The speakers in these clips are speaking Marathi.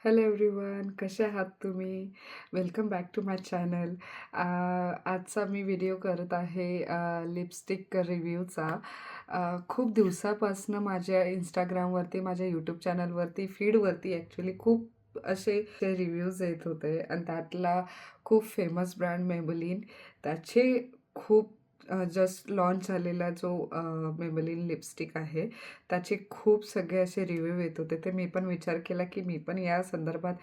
हॅलो एव्हरीवन, कसे आहात तुम्ही? Welcome back to my channel. आजचा मी व्हिडिओ करत आहे लिपस्टिक रिव्ह्यूचा. खूप दिवसापासनं माझ्या Instagramवरती, माझ्या यूट्यूब चॅनलवरती, फीडवरती ॲक्च्युली खूप असे रिव्ह्यूज येत होते आणि त्यातला खूप फेमस ब्रँड Maybelline त्याचे खूप जस्ट लॉन्च झालेला जो Maybelline लिपस्टिक आहे, त्याचे खूप सगळे असे रिव्ह्यू येत होते. तर मी पण विचार केला, की मी पण या संदर्भात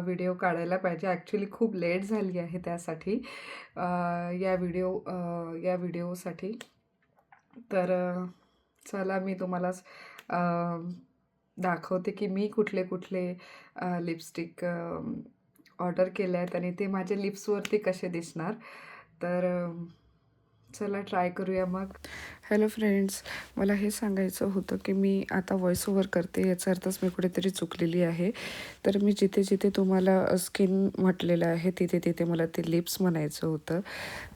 व्हिडिओ काढायला पाहिजे. ॲक्च्युली खूप लेट झाली आहे त्यासाठी अ, या व्हिडिओसाठी. तर चला मी तुम्हाला दाखवते, की मी कुठले-कुठले लिपस्टिक ऑर्डर केले आहेत आणि ते माझ्या लिप्सवरती कसे दिसणार. तर चला ट्राय करूया मग. हॅलो फ्रेंड्स, मला हे सांगायचं होतं की मी आता व्हॉईस ओव्हर करते, याचा अर्थच मी कुठेतरी चुकलेली आहे. तर मी जिथे-जिथे तुम्हाला स्किन म्हटलेलं आहे, तिथे-तिथे मला ते लिप्स म्हणायचं होतं.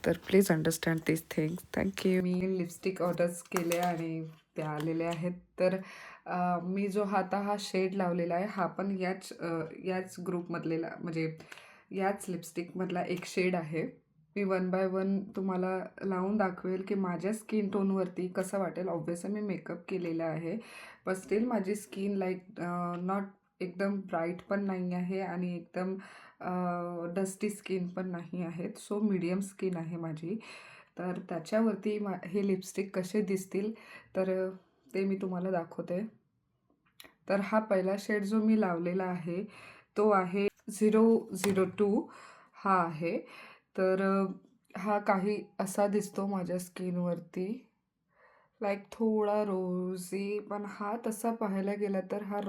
तर please understand this things. Thank you. Me lipstick orders केले आणि त्या आलेल्या आहेत. तर मी जो आता हा शेड लावलेला आहे, हा पण याच ग्रुपमधलेला म्हणजे याच लिपस्टिकमधला एक शेड आहे. मी वन बाय वन तुम्हाला लावून दाखवेल की माझ्या स्किन टोनवरती कसं वाटेल. ऑब्व्हियसली मी मेकअप केलेला आहे, पण स्टिल माझी स्किन लाईक नॉट एकदम ब्राईट पण नाही आहे आणि एकदम डस्टी स्किन पण नाही आहेत. सो मीडियम स्किन आहे माझी. तर त्याच्यावरती हे लिपस्टिक कसे दिसतील तर ते मी तुम्हाला दाखवते. तर हा पहिला शेड जो मी लावलेला आहे तो आहे 002 हा आहे. तर हा काही असा दिसतो माझ्या स्किनवरती, लाईक थोडा रोझी, पण हा तसा पाहायला गेला तर हा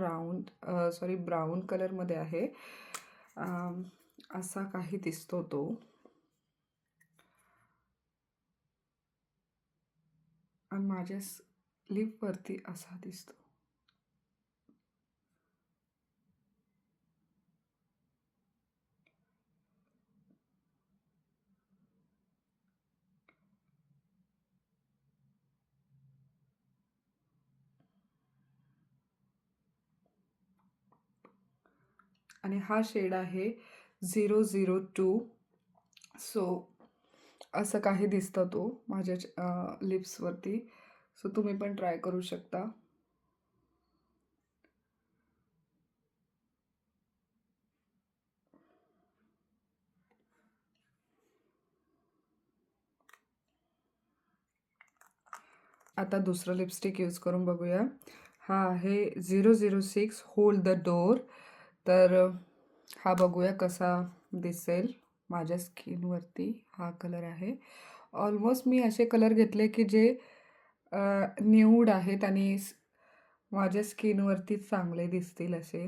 ब्राऊन कलरमध्ये आहे. असा काही दिसतो तो. आणि माझ्या लिपवरती असा दिसतो. आणि हा शेड आहे 002. सो असं काही दिसतं तो माझ्या लिप्सवरती. सो तुम्ही पण ट्राय करू शकता. आता दुसरं लिपस्टिक यूज करून बघूया. हा आहे 006 होल्ड द डोअर. तर हा बघूया कसा दिसेल माझ्या स्किनवरती. हा कलर आहे. ऑलमोस्ट मी असे कलर घेतले की जे न्यूड आहेत आणि माझ्या स्किनवरती चांगले दिसतील असे.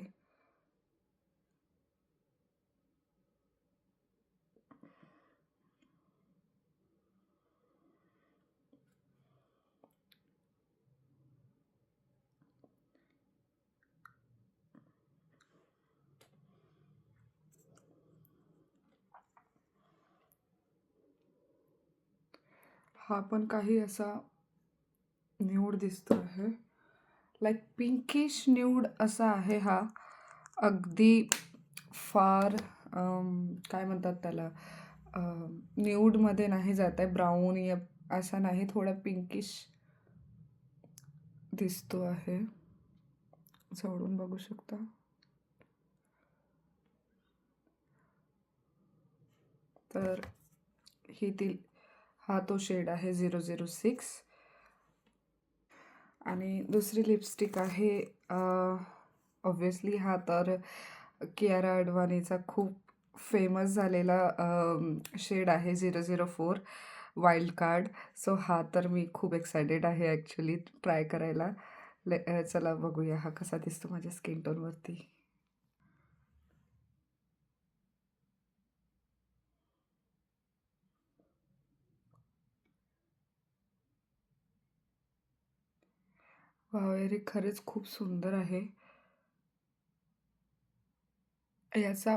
हा पण काही असा न्यूड दिसतो आहे, लाईक पिंकिश न्यूड असा आहे हा. अगदी फार काय म्हणतात त्याला, न्यूडमध्ये नाही जात आहे, ब्राऊन या असा नाही, थोडा पिंकिश दिसतो आहे. जवळून बघू शकता. तर हा तो शेड आहे 006. आणि दुसरी लिपस्टिक आहे ऑब्व्हियसली हा तर कियारा अडवाणीचा खूप फेमस झालेला शेड आहे 004 वाईल्ड कार्ड. सो हा तर मी खूप एक्सायटेड आहे ॲक्च्युली ट्राय करायला. चला बघूया हा कसा दिसतो माझ्या स्किन टोनवरती. वाव, अरे खरंच खूप सुंदर आहे. याचा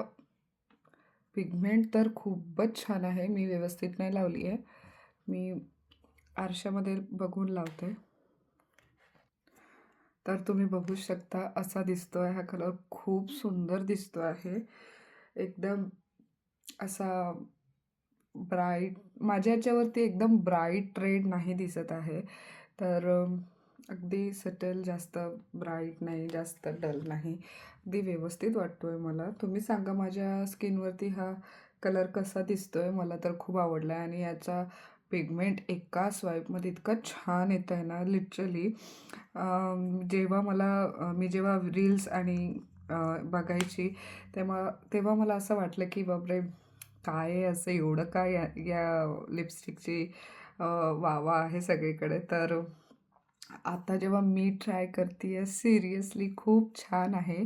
पिगमेंट तर खूपच छान आहे. मी व्यवस्थित नाही लावली आहे, मी आरशामध्ये बघून लावते. तर तुम्ही बघू शकता असा दिसतोय हा कलर. खूप सुंदर दिसतो आहे. एकदम असा ब्राईट, माझ्या ह्याच्यावरती एकदम ब्राईट रेड नाही दिसत आहे. तर अगदी सटल, जास्त ब्राईट नाही, जास्त डल नाही. अगदी व्यवस्थित वाटतोय मला. तुम्ही सांगा माझ्या स्किनवरती हा कलर कसा दिसतोय? मला तर खूप आवडला आहे आणि याचा पिगमेंट एका स्वाईपमध्ये इतकं छान येत आहे ना, लिटरली. जेव्हा मी जेव्हा रील्स आणि बघायची, तेव्हा मला असं वाटलं की बापरे, काय आहे असं, एवढं काय या लिपस्टिकची वाह आहे सगळीकडे. तर आता जेव्हा मी ट्राय करते सिरियसली खूप छान आहे.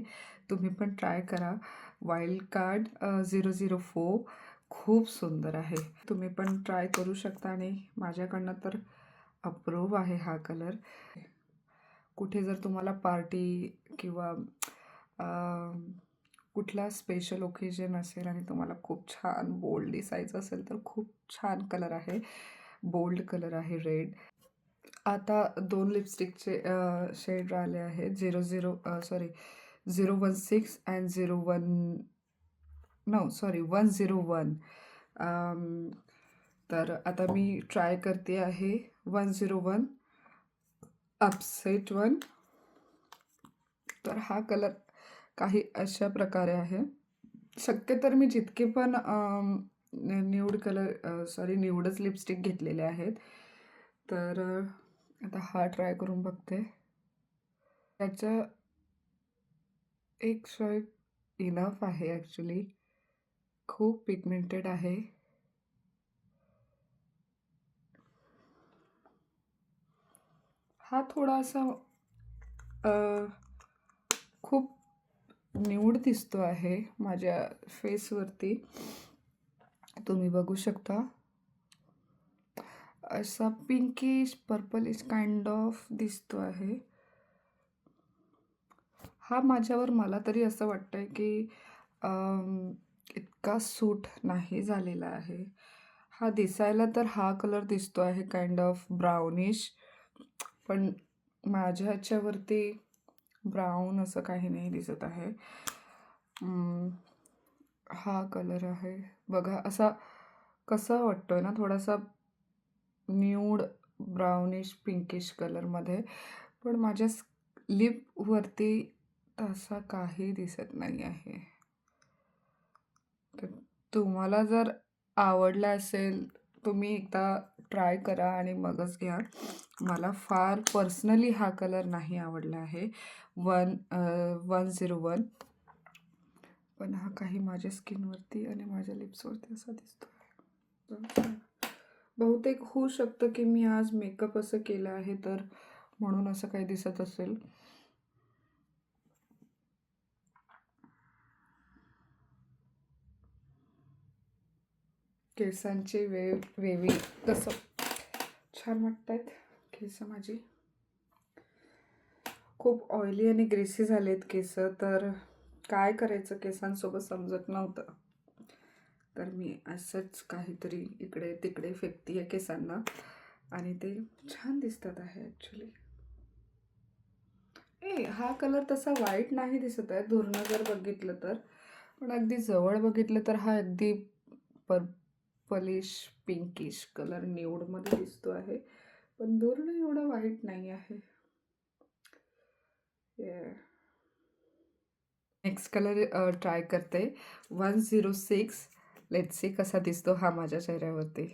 तुम्ही पण ट्राय करा. वाईल्ड कार्ड 004 खूप सुंदर आहे. तुम्ही पण ट्राय करू शकता आणि माझ्याकडनं तर अप्रूव्ह आहे हा कलर. कुठे जर तुम्हाला पार्टी किंवा कुठला स्पेशल ओकेजन असेल आणि तुम्हाला खूप छान बोल्ड दिसायचं असेल तर खूप छान कलर आहे. बोल्ड कलर आहे रेड. आता 2 लिपस्टिकचे शेड राहिले आहेत. 016 अँड 101. तर आता मी ट्राय करते आहे 101 अपसेट 1. तर हा कलर काही अशा प्रकारे आहे. शक्य तर मी जितके पण न्यूडच लिपस्टिक घेतलेले आहेत. तर आता हा ट्राय करून बघते. त्याचं एक स्वाईप इनफ आहे ॲक्च्युली. खूप पिगमेंटेड आहे. हा थोडासा खूप न्यूड दिसतो आहे माझ्या फेसवरती. तुम्ही बघू शकता. असा पिंकिश पर्पलिश काइंड ऑफ दिसतो आहे. हा माझ्यावर, मला तरी असं वाटतंय की इतका सूट नाही झालेला आहे. हा दिसायला तर हा कलर दिसतो आहे काइंड ऑफ ब्राउनिश, पण माझ्या ह्याच्यावरती ब्राऊन असं काही नाही दिसत आहे. हा कलर आहे बघा, असा कसा वाटतोय ना, थोडासा न्यूड ब्राउनिश पिंकिश कलरमध्ये. पण माझ्या लिपवरती तसा काही दिसत नाही आहे. तर तुम्हाला जर आवडला असेल, तुम्ही एकदा ट्राय करा आणि मगच घ्या. मला फार पर्सनली हा कलर नाही आवडला आहे 101. पण हा काही माझ्या स्किनवरती आणि माझ्या लिप्सवरती असा दिसतो आहे. बहुतेक होऊ शकतं की मी आज मेकअप असं केलं आहे तर म्हणून असं काही दिसत असेल. केसांचे वेवी कसं छान वाटतायत केस माझी. खूप ऑइली आणि ग्रेसी झालेत केस, तर काय करायचं केसांसोबत समजत नव्हतं. तर मी असंच काहीतरी इकडे तिकडे फेकते केसांना आणि ते छान दिसतात आहे ॲक्च्युली. हा कलर तसा वाईट नाही दिसत आहे दुरनं जर बघितलं तर, पण अगदी जवळ बघितलं तर हा अगदी पर्पलिश पिंकिश कलर न्यूडमध्ये दिसतो आहे. पण दुरनं एवढं वाईट नाही आहे. नेक्स्ट कलर ट्राय करते 106. लेट्स सी कसा दिसतो हा माझ्या चेहऱ्यावरती.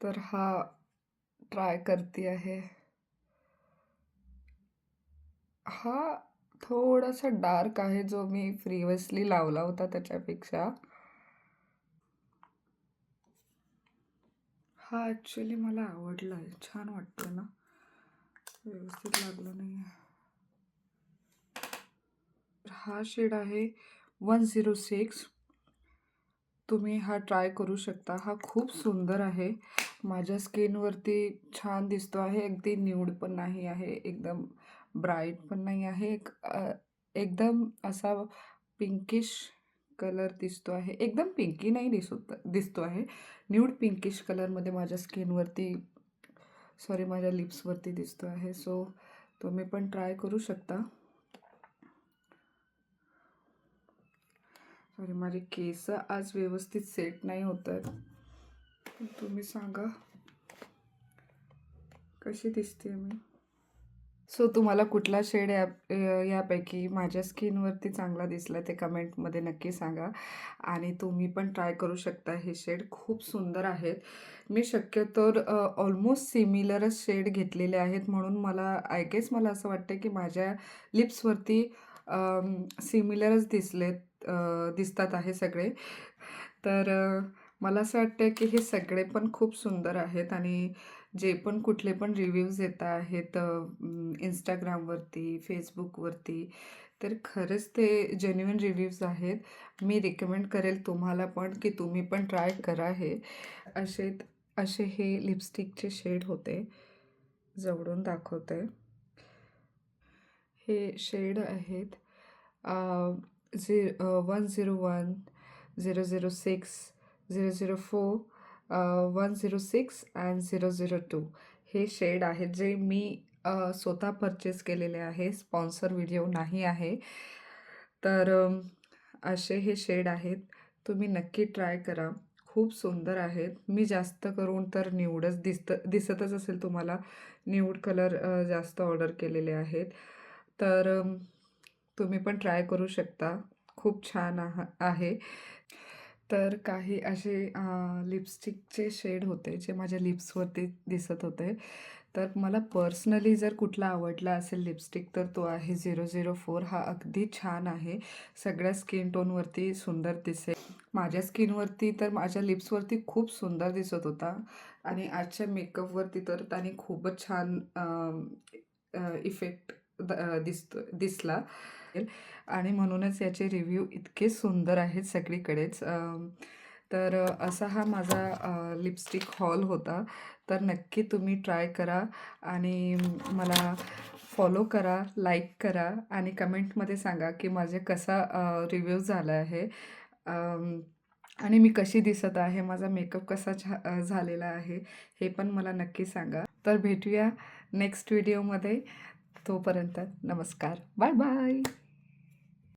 तर हा ट्राय करते आहे. हा थोडासा डार्क आहे, जो मी प्रिव्हियसली लावला होता त्याच्यापेक्षा. हा ॲक्च्युली मला आवडला आहे, छान वाटतो ना, व्यवस्थित लागला नाही आहे. हा शेड आहे 106. तुम्ही हा ट्राय करू शकता. हा खूप सुंदर आहे. माझ्या स्किनवरती छान दिसतो आहे. अगदी न्यूड पण नाही आहे, एकदम ब्राईट पण नाही आहे. एकदम असा पिंकिश कलर दिसतो आहे. एकदम पिंकी नाही दिसतो आहे. न्यूड पिंकिश कलरमध्ये माझ्या स्किनवरती सॉरी माझ्या लिप्सवरती दिसतो आहे. सो तुम्ही पण ट्राय करू शकता. सॉरी माझे केस आज व्यवस्थित सेट नाही होत आहेत. तुम्ही सांगा कशी दिसते मी. सो तुम्हाला कुठला शेड यापैकी माझ्या स्किनवरती चांगला दिसला ते कमेंटमध्ये नक्की सांगा. आणि तुम्ही पण ट्राय करू शकता. हे शेड खूप सुंदर आहेत. मी शक्यतो ऑलमोस्ट सिमिलरच शेड घेतलेले आहेत, म्हणून आय गेस मला असं वाटतं की माझ्या लिप्सवरती सिमिलरच दिसतात आहे सगळे. तर मला असं वाटतं की हे सगळे पण खूप सुंदर आहेत. आणि जे पण कुठले पण रिव्ह्यूज येत आहेत इंस्टाग्रामवरती, फेसबुकवरती, तर खरंच ते जेन्युइन रिव्ह्यूज आहेत. मी रिकमेंड करेल तुम्हाला पण की तुम्ही पण ट्राय करा हे. असे हे लिपस्टिकचे शेड होते. जवळून दाखवते. हे शेड आहेत 101, 006, 004, 106 अँड 002 हे शेड आहेत जे मी स्वतः परचेस केलेले आहे. स्पॉन्सर व्हिडिओ नाही आहे. तर असे हे शेड आहेत. तुम्ही नक्की ट्राय करा. खूप सुंदर आहेत. मी जास्त करून तर न्यूडच दिसतच असेल तुम्हाला. न्यूड कलर जास्त ऑर्डर केलेले आहेत. तर तुम्ही पण ट्राय करू शकता. खूप छान आहे. तर काही असे लिपस्टिकचे शेड होते जे माझ्या लिप्सवरती दिसत होते. तर मला पर्सनली जर कुठला आवडला असेल लिपस्टिक तर तो आहे 004. हा अगदी छान आहे. सगळ्या स्किन टोनवरती सुंदर दिसेल. माझ्या स्किनवरती तर माझ्या लिप्सवरती खूप सुंदर दिसत होता. आणि आजच्या मेकअपवरती तर त्याने खूपच छान इफेक्ट दिसला. आणि म्हणूनच याचे रिव्ह्यू इतके सुंदर आहेत सगळीकडेच. तर असा हा माझा लिपस्टिक हॉल होता. तर नक्की तुम्ही ट्राय करा आणि मला फॉलो करा, लाईक करा आणि कमेंटमध्ये सांगा की माझे कसा रिव्ह्यू झाला आहे आणि मी कशी दिसत आहे, माझा मेकअप कसा झालेला आहे हे पण मला नक्की सांगा. तर भेटूया नेक्स्ट व्हिडिओमध्ये. तोपर्यंत नमस्कार. Bye bye.